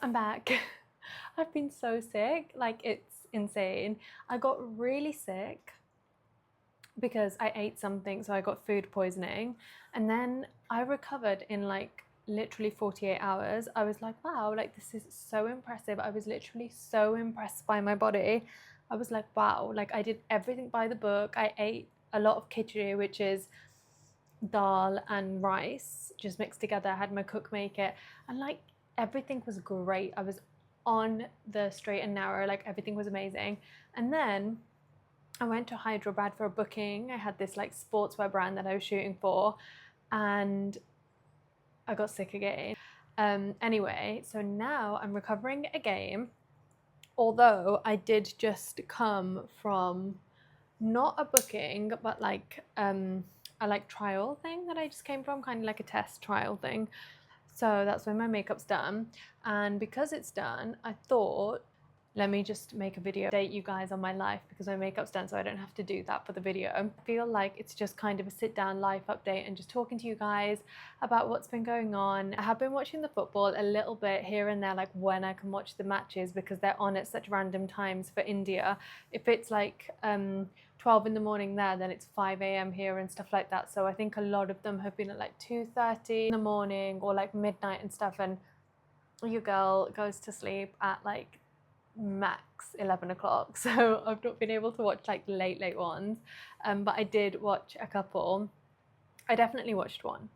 I'm back. I've been so sick, like it's insane. I got really sick because I ate something, so I got food poisoning, and then I recovered in like literally 48 hours. I was like, wow, like this is so impressive. I was literally so impressed by my body. I was like, wow, like I did everything by the book. I ate a lot of khichdi, which is dal and rice just mixed together. I had my cook make it, and like everything was great. I was on the straight and narrow, like everything was amazing. And then I went to Hyderabad for a booking. I had this like sportswear brand that I was shooting for, and I got sick again. Anyway, so now I'm recovering again, although I did just come from not a booking, but like a like trial thing that I just came from, kind of like a test trial thing. So that's when my makeup's done. And because it's done, I thought, let me just make a video, update you guys on my life, because my makeup's done, so I don't have to do that for the video. I feel like it's just kind of a sit down life update and just talking to you guys about what's been going on. I have been watching the football a little bit here and there, like when I can watch the matches, because they're on at such random times for India. If it's like 12 in the morning there, then it's 5 a.m. here and stuff like that. So I think a lot of them have been at like 2:30 in the morning or like midnight and stuff, and your girl goes to sleep at like max 11 o'clock. So I've not been able to watch like late ones, but I did watch a couple. I definitely watched one.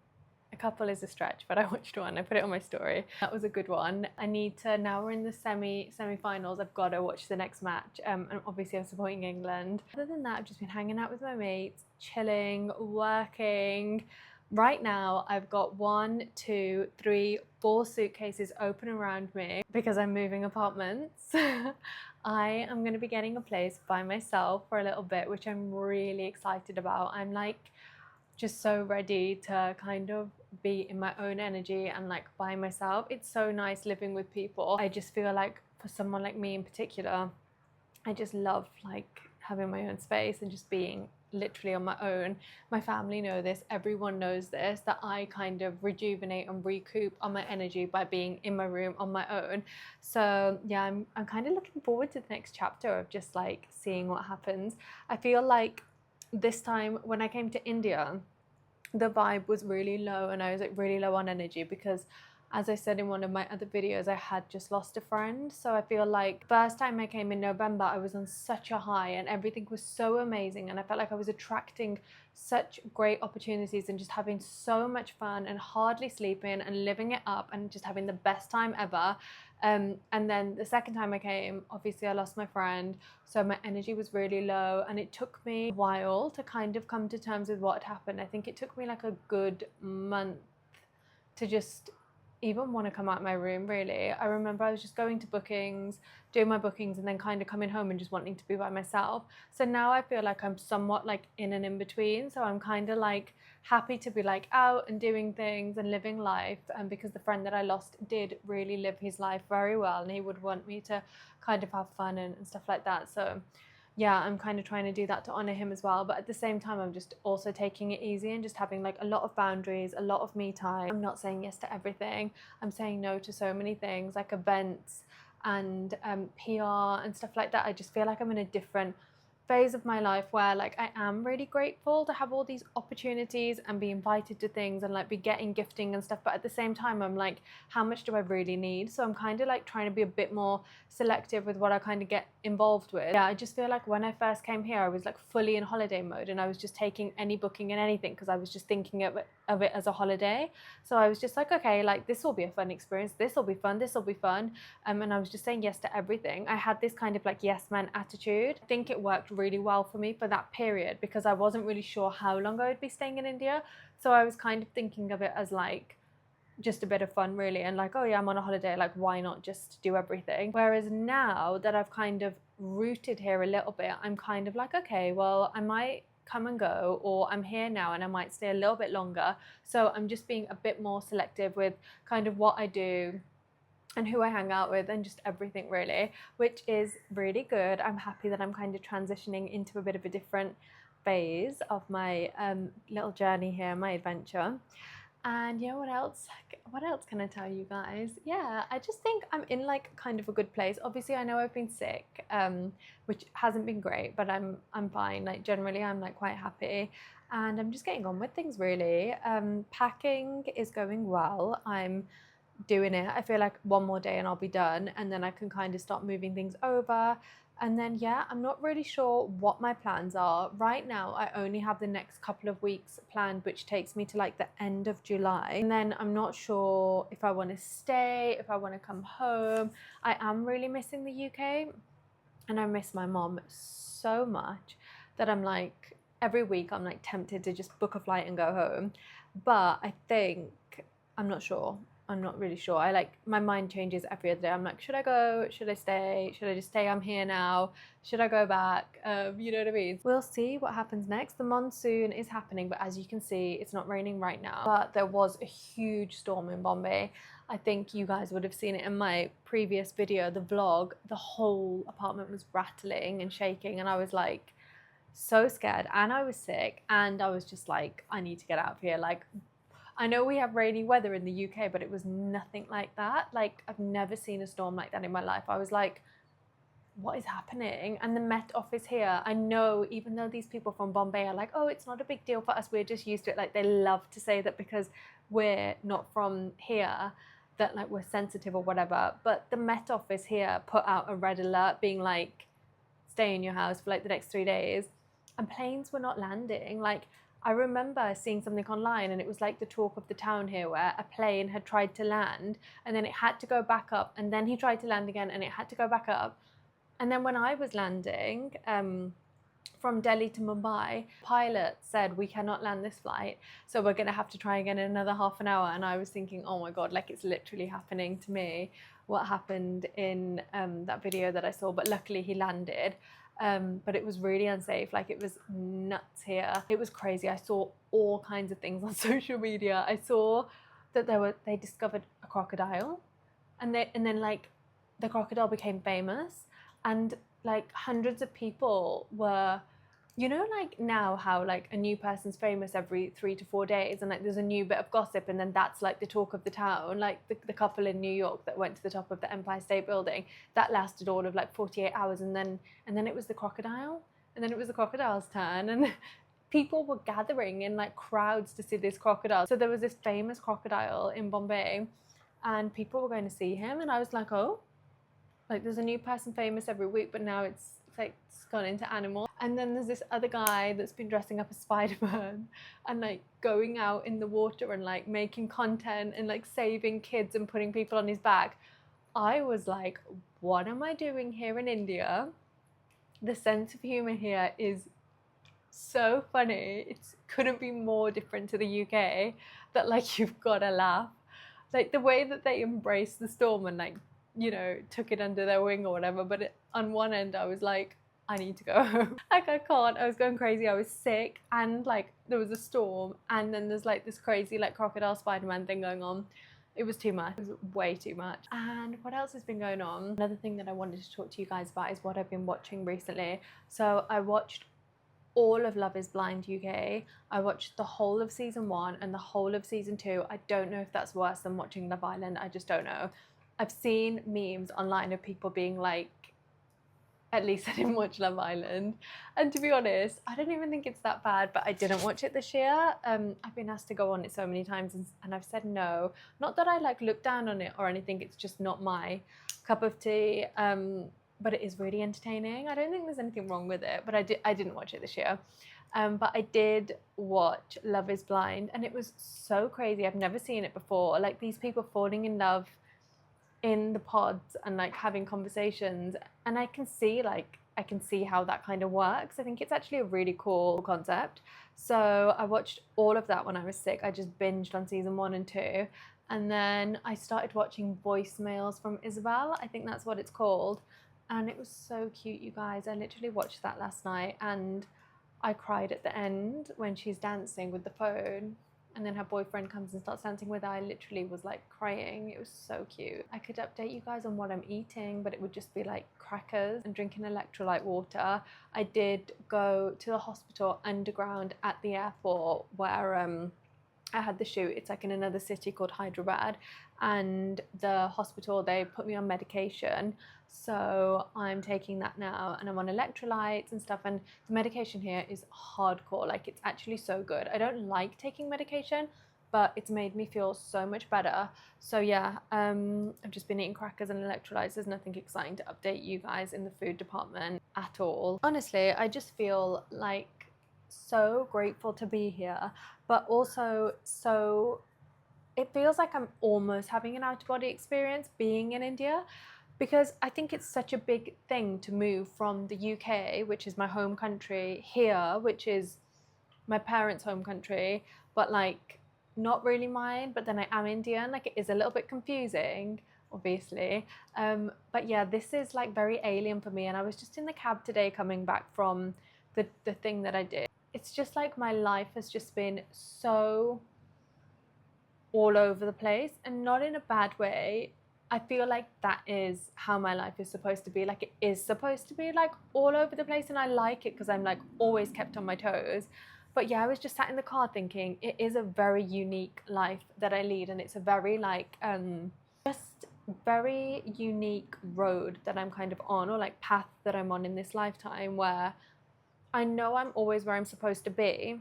A couple is a stretch, but I watched one. I put it on my story. That was a good one. I need to, now we're in the semi-finals, I've got to watch the next match, and obviously I'm supporting England. Other than that, I've just been hanging out with my mates, chilling, working. Right now I've got 1, 2, 3, 4 suitcases open around me because I'm moving apartments. I am going to be getting a place by myself for a little bit, which I'm really excited about. I'm like just so ready to kind of be in my own energy and like by myself. It's so nice living with people. I just feel like for someone like me in particular, I just love like having my own space and just being literally on my own. My family know this, everyone knows this, that I kind of rejuvenate and recoup on my energy by being in my room on my own. So yeah, I'm kind of looking forward to the next chapter of just like seeing what happens. I feel like this time when I came to India, the vibe was really low and I was like really low on energy because, as I said in one of my other videos, I had just lost a friend. So I feel like first time I came in November, I was on such a high and everything was so amazing, and I felt like I was attracting such great opportunities and just having so much fun and hardly sleeping and living it up and just having the best time ever. And then the second time I came, obviously I lost my friend, so my energy was really low, and it took me a while to kind of come to terms with what had happened. I think it took me like a good month to just even want to come out of my room, really. I remember I was just going to bookings, doing my bookings, and then kind of coming home and just wanting to be by myself. So now I feel like I'm somewhat like in an in-between. So I'm kind of like happy to be like out and doing things and living life, and because the friend that I lost did really live his life very well, and he would want me to kind of have fun and stuff like that. So yeah, I'm kind of trying to do that to honor him as well. But at the same time, I'm just also taking it easy and just having like a lot of boundaries, a lot of me time. I'm not saying yes to everything. I'm saying no to so many things like events and PR and stuff like that. I just feel like I'm in a different phase of my life where like I am really grateful to have all these opportunities and be invited to things and like be getting gifting and stuff, but at the same time I'm like, how much do I really need? So I'm kind of like trying to be a bit more selective with what I kind of get involved with. Yeah, I just feel like when I first came here I was like fully in holiday mode and I was just taking any booking and anything because I was just thinking of it as a holiday. So I was just like, okay, like this will be a fun experience, this will be fun, this will be fun, and I was just saying yes to everything. I had this kind of like yes man attitude. I think it worked really well for me for that period because I wasn't really sure how long I would be staying in India. So I was kind of thinking of it as like just a bit of fun, really, and like, oh yeah, I'm on a holiday, like why not just do everything? Whereas now that I've kind of rooted here a little bit, I'm kind of like, okay, well, I might come and go, or I'm here now and I might stay a little bit longer. So I'm just being a bit more selective with kind of what I do and who I hang out with and just everything, really, which is really good. I'm happy that I'm kind of transitioning into a bit of a different phase of my little journey here, my adventure. And yeah, what else can I tell you guys? Yeah, I just think I'm in like kind of a good place. Obviously I know I've been sick, which hasn't been great, but I'm fine. Like generally I'm like quite happy, and I'm just getting on with things really. Packing is going well. I'm doing it. I feel like one more day and I'll be done, and then I can kind of start moving things over. And then, yeah, I'm not really sure what my plans are. Right now, I only have the next couple of weeks planned, which takes me to like the end of July. And then I'm not sure if I want to stay, if I want to come home. I am really missing the UK, and I miss my mom so much that I'm like, every week I'm like tempted to just book a flight and go home. But I think, I'm not sure. I'm not really sure. I like, my mind changes every other day. I'm like, should I go? Should I stay? Should I just stay? I'm here now. Should I go back? You know what I mean? We'll see what happens next. The monsoon is happening, but as you can see, it's not raining right now. But there was a huge storm in Bombay. I think you guys would have seen it in my previous video, the vlog. The whole apartment was rattling and shaking, and I was like so scared, and I was sick, and I was just like, I need to get out of here. Like, I know we have rainy weather in the UK, but it was nothing like that. Like, I've never seen a storm like that in my life. I was like, what is happening? And the Met Office here, I know, even though these people from Bombay are like, oh, it's not a big deal for us, we're just used to it. Like, they love to say that because we're not from here, that like we're sensitive or whatever. But the Met Office here put out a red alert being like, stay in your house for like the next 3 days. And planes were not landing. Like, I remember seeing something online, and it was like the talk of the town here, where a plane had tried to land and then it had to go back up, and then he tried to land again and it had to go back up. And then when I was landing from Delhi to Mumbai, pilot said, we cannot land this flight, so we're going to have to try again in another half an hour. And I was thinking, oh my God, like it's literally happening to me, what happened in that video that I saw. But luckily he landed. But it was really unsafe. Like, it was nuts here. It was crazy. I saw all kinds of things on social media. I saw that they discovered a crocodile, and then like the crocodile became famous, and like hundreds of people were, you know, like now how like a new person's famous every 3 to 4 days, and like there's a new bit of gossip, and then that's like the talk of the town. Like the couple in New York that went to the top of the Empire State Building, that lasted all of like 48 hours, and then it was the crocodile, and then it was the crocodile's turn, and people were gathering in like crowds to see this crocodile. So there was this famous crocodile in Bombay, and people were going to see him, and I was like, oh, like there's a new person famous every week, but now it's like it's gone into animal. And then there's this other guy that's been dressing up as Spider-Man and like going out in the water and like making content and like saving kids and putting people on his back. I was like, what am I doing here in India? The sense of humor here is so funny. It couldn't be more different to the UK, that like you've got to laugh. Like the way that they embraced the storm and like, you know, took it under their wing or whatever. But on one end I was like, I need to go home. Like I can't, I was going crazy. I was sick, and like there was a storm, and then there's like this crazy like crocodile Spider-Man thing going on. It was too much. It was way too much. And what else has been going on? Another thing that I wanted to talk to you guys about is what I've been watching recently. So I watched all of Love is Blind UK. I watched the whole of season 1 and the whole of season 2. I don't know if that's worse than watching Love Island. I just don't know. I've seen memes online of people being like, at least I didn't watch Love Island. And to be honest, I don't even think it's that bad, but I didn't watch it this year. I've been asked to go on it so many times, and I've said no. Not that I like look down on it or anything, it's just not my cup of tea. But it is really entertaining. I don't think there's anything wrong with it, but I didn't watch it this year. But I did watch Love is Blind, and it was so crazy. I've never seen it before. Like these people falling in love in the pods and like having conversations, and I can see how that kind of works. I think it's actually a really cool concept. So I watched all of that when I was sick. I just binged on season 1 and 2, and then I started watching Voicemails from Isabel. I think that's what it's called, and it was so cute, you guys. I literally watched that last night, and I cried at the end when she's dancing with the phone, and then her boyfriend comes and starts dancing with her. I literally was like crying. It was so cute. I could update you guys on what I'm eating, but it would just be like crackers and drinking electrolyte water. I did go to the hospital underground at the airport where I had the shoot. It's like in another city called Hyderabad, and the hospital, they put me on medication. So I'm taking that now, and I'm on electrolytes and stuff. And the medication here is hardcore. Like, it's actually so good. I don't like taking medication, but it's made me feel so much better. So yeah, I've just been eating crackers and electrolytes. There's nothing exciting to update you guys in the food department at all. Honestly, I just feel like so grateful to be here, but also so it feels like I'm almost having an out of body experience being in India, because I think it's such a big thing to move from the UK, which is my home country, here, which is my parents' home country, but like not really mine, but then I am Indian. Like, it is a little bit confusing, obviously. But yeah, this is like very alien for me. And I was just in the cab today coming back from the thing that I did. It's just like my life has just been so all over the place, and not in a bad way. I feel like that is how my life is supposed to be. Like, it is supposed to be like all over the place, and I like it because I'm like always kept on my toes. But yeah, I was just sat in the car thinking it is a very unique life that I lead, and it's a very like just very unique road that I'm kind of on, or like path that I'm on in this lifetime, where I know I'm always where I'm supposed to be.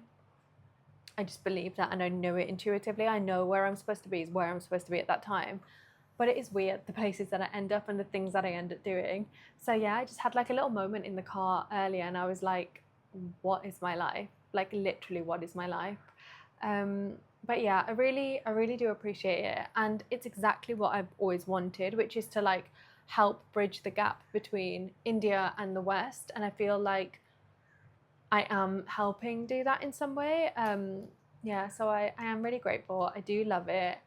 I just believe that, and I know it intuitively. I know where I'm supposed to be is where I'm supposed to be at that time. But it is weird, the places that I end up and the things that I end up doing. So yeah, I just had like a little moment in the car earlier, and I was like, what is my life? Like, literally, what is my life? But yeah, I really do appreciate it. And it's exactly what I've always wanted, which is to like help bridge the gap between India and the West. And I feel like I am helping do that in some way. Yeah, so I am really grateful. I do love it.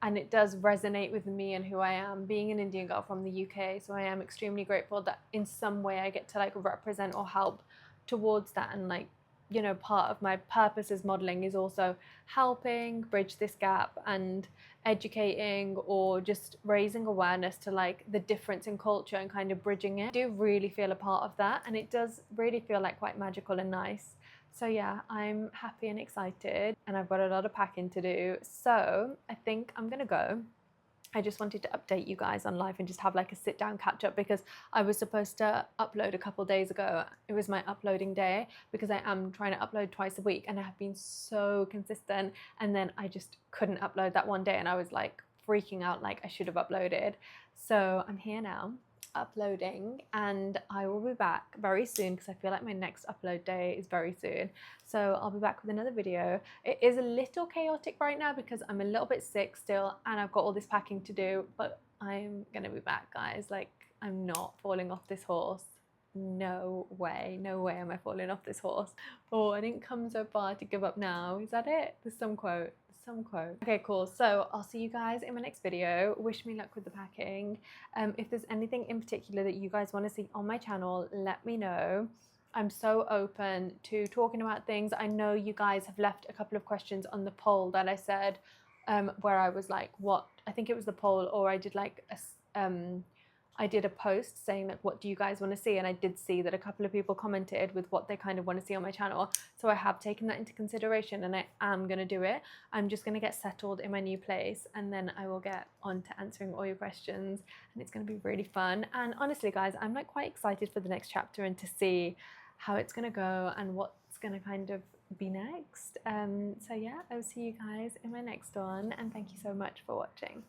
And it does resonate with me and who I am, being an Indian girl from the UK. So I am extremely grateful that in some way I get to like represent or help towards that. And like, you know, part of my purpose as modeling is also helping bridge this gap and educating or just raising awareness to like the difference in culture and kind of bridging it. I do really feel a part of that, and it does really feel like quite magical and nice. So yeah, I'm happy and excited, and I've got a lot of packing to do. So I think I'm gonna go. I just wanted to update you guys on life and just have like a sit down catch up, because I was supposed to upload a couple days ago. It was my uploading day, because I am trying to upload twice a week and I have been so consistent, and then I just couldn't upload that one day, and I was like freaking out, like I should have uploaded. So I'm here now, uploading, and I will be back very soon, because I feel like my next upload day is very soon. So I'll be back with another video. It is a little chaotic right now because I'm a little bit sick still, and I've got all this packing to do, but I'm gonna be back, guys. Like, I'm not falling off this horse. No way am I falling off this horse. Oh, I didn't come so far to give up now. Is that it? There's some quote. Okay, cool. So I'll see you guys in my next video. Wish me luck with the packing. If there's anything in particular that you guys want to see on my channel, let me know. I'm so open to talking about things. I know you guys have left a couple of questions on the poll that I said, where I was like, what, I think it was the poll, or I did like I did a post saying like, what do you guys want to see? And I did see that a couple of people commented with what they kind of want to see on my channel. So I have taken that into consideration, and I am going to do it. I'm just going to get settled in my new place, and then I will get on to answering all your questions, and it's going to be really fun. And honestly, guys, I'm like quite excited for the next chapter and to see how it's going to go and what's going to kind of be next. So yeah, I'll see you guys in my next one, and thank you so much for watching.